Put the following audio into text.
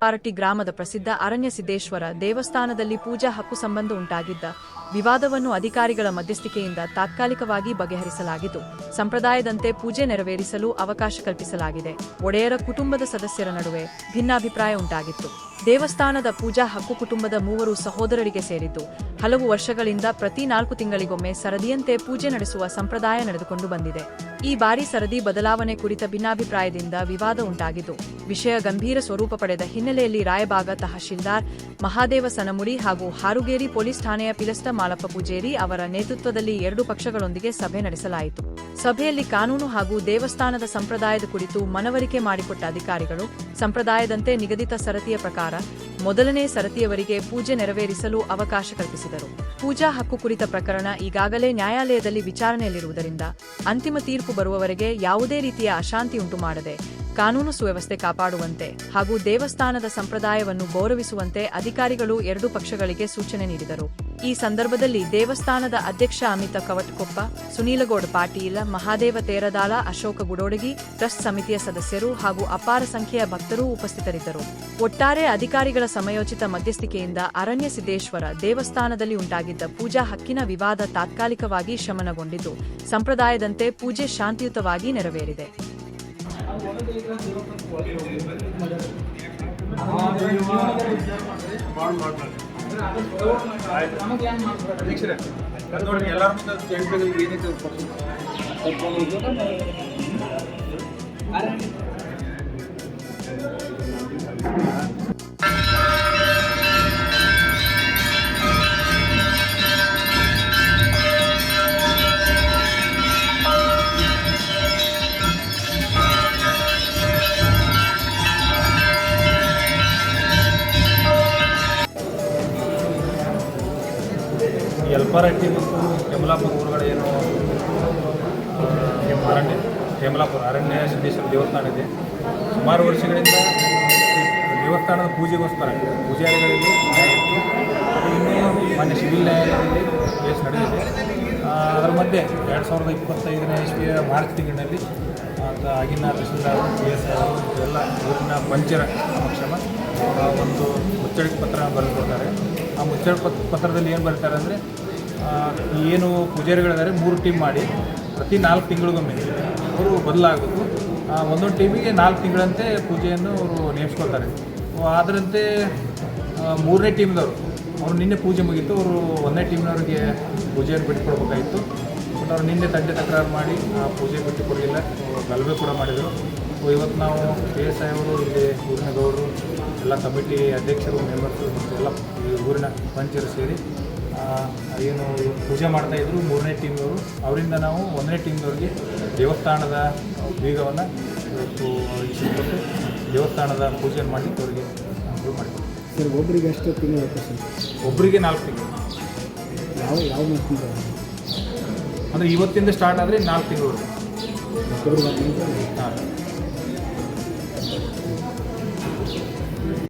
ಪಾರಟಿ ಗ್ರಾಮದ ಪ್ರಸಿದ್ಧ ಅರಣ್ಯ ಸಿದ್ದೇಶ್ವರ ದೇವಸ್ಥಾನದಲ್ಲಿ ಪೂಜಾ ಹಕ್ಕು ಸಂಬಂಧ ಉಂಟಾಗಿದ್ದ ವಿವಾದವನ್ನು ಅಧಿಕಾರಿಗಳ ಮಧ್ಯಸ್ಥಿಕೆಯಿಂದ ತಾತ್ಕಾಲಿಕವಾಗಿ ಬಗೆಹರಿಸಲಾಗಿದ್ದು, ಸಂಪ್ರದಾಯದಂತೆ ಪೂಜೆ ನೆರವೇರಿಸಲು ಅವಕಾಶ ಕಲ್ಪಿಸಲಾಗಿದೆ. ಒಡೆಯರ ಕುಟುಂಬದ ಸದಸ್ಯರ ನಡುವೆ ಭಿನ್ನಾಭಿಪ್ರಾಯ ಉಂಟಾಗಿತ್ತು. ದೇವಸ್ಥಾನದ ಪೂಜಾ ಹಕ್ಕು ಕುಟುಂಬದ 3 ಸಹೋದರರಿಗೆ ಸೇರಿದ್ದು, ಹಲವು ವರ್ಷಗಳಿಂದ ಪ್ರತಿ 4 ತಿಂಗಳಿಗೊಮ್ಮೆ ಸರದಿಯಂತೆ ಪೂಜೆ ನಡೆಸುವ ಸಂಪ್ರದಾಯ ನಡೆದುಕೊಂಡು ಬಂದಿದೆ. ಈ ಬಾರಿ ಸರದಿ ಬದಲಾವಣೆ ಕುರಿತ ಭಿನ್ನಾಭಿಪ್ರಾಯದಿಂದ ವಿವಾದ ಉಂಟಾಗಿದ್ದು, ವಿಷಯ ಗಂಭೀರ ಸ್ವರೂಪ ಪಡೆದ ಹಿನ್ನೆಲೆಯಲ್ಲಿ ರಾಯಬಾಗ ತಹಶೀಲ್ದಾರ್ ಮಹಾದೇವ ಸನಮುಡಿ ಹಾಗೂ ಹಾರುಗೇರಿ ಪೊಲೀಸ್ ಠಾಣೆಯ ಪಿಲಸ್ಟ ಮಾಲಪ್ಪ ಪೂಜೇರಿ ಅವರ ನೇತೃತ್ವದಲ್ಲಿ 2 ಪಕ್ಷಗಳೊಂದಿಗೆ ಸಭೆ ನಡೆಸಲಾಯಿತು. ಸಭೆಯಲ್ಲಿ ಕಾನೂನು ಹಾಗೂ ದೇವಸ್ಥಾನದ ಸಂಪ್ರದಾಯದ ಕುರಿತು ಮನವರಿಕೆ ಮಾಡಿಕೊಟ್ಟ ಅಧಿಕಾರಿಗಳು, ಸಂಪ್ರದಾಯದಂತೆ ನಿಗದಿತ ಸರತಿಯ ಪ್ರಕಾರ ಮೊದಲನೇ ಸರತಿಯವರಿಗೆ ಪೂಜೆ ನೆರವೇರಿಸಲು ಅವಕಾಶ ಕಲ್ಪಿಸಿದರು. ಪೂಜಾ ಹಕ್ಕು ಕುರಿತ ಪ್ರಕರಣ ಈಗಾಗಲೇ ನ್ಯಾಯಾಲಯದಲ್ಲಿ ವಿಚಾರಣೆಯಲ್ಲಿರುವುದರಿಂದ ಅಂತಿಮ ತೀರ್ಪು ಬರುವವರೆಗೆ ಯಾವುದೇ ರೀತಿಯ ಅಶಾಂತಿ ಉಂಟು ಮಾಡದೆ ಕಾನೂನು ಸುವ್ಯವಸ್ಥೆ ಕಾಪಾಡುವಂತೆ ಹಾಗೂ ದೇವಸ್ಥಾನದ ಸಂಪ್ರದಾಯವನ್ನು ಗೌರವಿಸುವಂತೆ ಅಧಿಕಾರಿಗಳು 2 ಪಕ್ಷಗಳಿಗೆ ಸೂಚನೆ ನೀಡಿದರು. ಈ ಸಂದರ್ಭದಲ್ಲಿ ದೇವಸ್ಥಾನದ ಅಧ್ಯಕ್ಷ ಅಮಿತ ಕವಟ್ಕೊಪ್ಪ, ಸುನೀಲಗೌಡ ಪಾಟೀಲ, ಮಹಾದೇವ ತೇರದಾಲ, ಅಶೋಕ ಗುಡೋಡಗಿ, ಟ್ರಸ್ಟ್ ಸಮಿತಿಯ ಸದಸ್ಯರು ಹಾಗೂ ಅಪಾರ ಸಂಖ್ಯೆಯ ಭಕ್ತರು ಉಪಸ್ಥಿತರಿದ್ದರು. ಒಟ್ಟಾರೆ ಅಧಿಕಾರಿಗಳ ಸಮಯೋಚಿತ ಮಧ್ಯಸ್ಥಿಕೆಯಿಂದ ಅರಣ್ಯ ಸಿದ್ದೇಶ್ವರ ದೇವಸ್ಥಾನದಲ್ಲಿ ಉಂಟಾಗಿದ್ದ ಪೂಜಾ ಹಕ್ಕಿನ ವಿವಾದ ತಾತ್ಕಾಲಿಕವಾಗಿ ಶಮನಗೊಂಡಿದ್ದು, ಸಂಪ್ರದಾಯದಂತೆ ಪೂಜೆ ಶಾಂತಿಯುತವಾಗಿ ನೆರವೇರಿದೆ. ಯಲ್ಪಾರಟ್ಟಿ ಮತ್ತು ಕೆಮಲಾಪುರ ಊರುಗಳ ಏನು ಕೆಮಲಾಪುರ ಅರಣ್ಯ ಸಿದ್ದೇಶ್ವರ ದೇವಸ್ಥಾನ ಇದೆ. ಸುಮಾರು ವರ್ಷಗಳಿಂದ ದೇವಸ್ಥಾನದ ಪೂಜೆಗೋಸ್ಕರ ಪೂಜಾರಿಗಳಲ್ಲಿ ನ್ಯಾಯಿತ್ತು. ಇನ್ನೂ ಮಾನ್ಯ ಸಿವಿಲ್ ನ್ಯಾಯಾಲಯದಲ್ಲಿ ಕೇಸ್ ನಡೆದಿದೆ. ಅದರ ಮಧ್ಯೆ 2025ನೇ ಇಸ್ವಿಯ ಮಾರ್ಚ್ ತಿಂಗಳಿನಲ್ಲಿ ಆಗಿನ ತಹಶೀಲ್ದಾರ್ PS ಎಲ್ಲ ಊರಿನ ಪಂಚರ ಸಮಕ್ಷಮ ಒಂದು ಮುಚ್ಚಳಿಕೆ ಪತ್ರ ಬರೆದುಕೊಡ್ತಾರೆ. ಆ ಮುಚ್ಚಳಿಕೆ ಪತ್ರದಲ್ಲಿ ಏನು ಬರೀತಾರೆ ಅಂದರೆ, ಏನು ಪೂಜಾರಿಗಳಿದ್ದಾರೆ 3 ಟೀಮ್ ಮಾಡಿ ಪ್ರತಿ 4 ತಿಂಗಳಿಗೊಮ್ಮೆ ಅವರು ಬದಲಾಗಬೇಕು. ಒಂದೊಂದು ಟೀಮಿಗೆ 4 ತಿಂಗಳಂತೆ ಪೂಜೆಯನ್ನು ಅವರು ನೇಮಿಸ್ಕೊಳ್ತಾರೆ. ಅದರಂತೆ 3ನೇ ಟೀಮ್ದವರು ಅವರು ನಿನ್ನೆ ಪೂಜೆ ಮುಗೀತು. ಅವರು 1ನೇ ಟೀಮ್ನವ್ರಿಗೆ ಪೂಜೆಯನ್ನು ಬಿಟ್ಟುಕೊಡ್ಬೇಕಾಗಿತ್ತು. ಬಟ್ ಅವ್ರು ನಿನ್ನೆ ತಕರಾರು ಮಾಡಿ ಆ ಪೂಜೆ ಬಿಟ್ಟುಕೊಡಲಿಲ್ಲ, ಗಲಭೆ ಕೂಡ ಮಾಡಿದರು. ಇವತ್ತು ನಾವು PSI ಅವರು ಇಲ್ಲಿ ಊರಿನ ಗೌಡರು ಎಲ್ಲ ಕಮಿಟಿ ಅಧ್ಯಕ್ಷರು ಮೆಂಬರ್ಸು ಮತ್ತು ಎಲ್ಲ ಈ ಊರಿನ ಪಂಚರು ಸೇರಿ ಏನು ಪೂಜೆ ಮಾಡ್ತಾಯಿದ್ರು 3ನೇ ಟೀಮ್ನವರು, ಅವರಿಂದ ನಾವು 1ನೇ ಟೀಮ್ನವ್ರಿಗೆ ದೇವಸ್ಥಾನದ ಬೀಗವನ್ನು ಇವತ್ತು ಇಸಿಕೊಟ್ಟು ದೇವಸ್ಥಾನದ ಪೂಜೆಯನ್ನು ಮಾಡಲಿಕ್ಕೆ ಅವರಿಗೆ ಅನುಕೂಲ ಮಾಡಿಕೊಡ್ತೀವಿ. ಸರ್, ಒಬ್ಬರಿಗೆ ಎಷ್ಟು ತಿಂಗಳು? ಒಬ್ಬರಿಗೆ 4 ತಿಂಗಳು. ಯಾವ ತಿಂಗಳು ಅಂದರೆ ಇವತ್ತಿಂದ ಸ್ಟಾರ್ಟ್ ಆದರೆ 4 ತಿಂಗಳು. ಹಾಂ.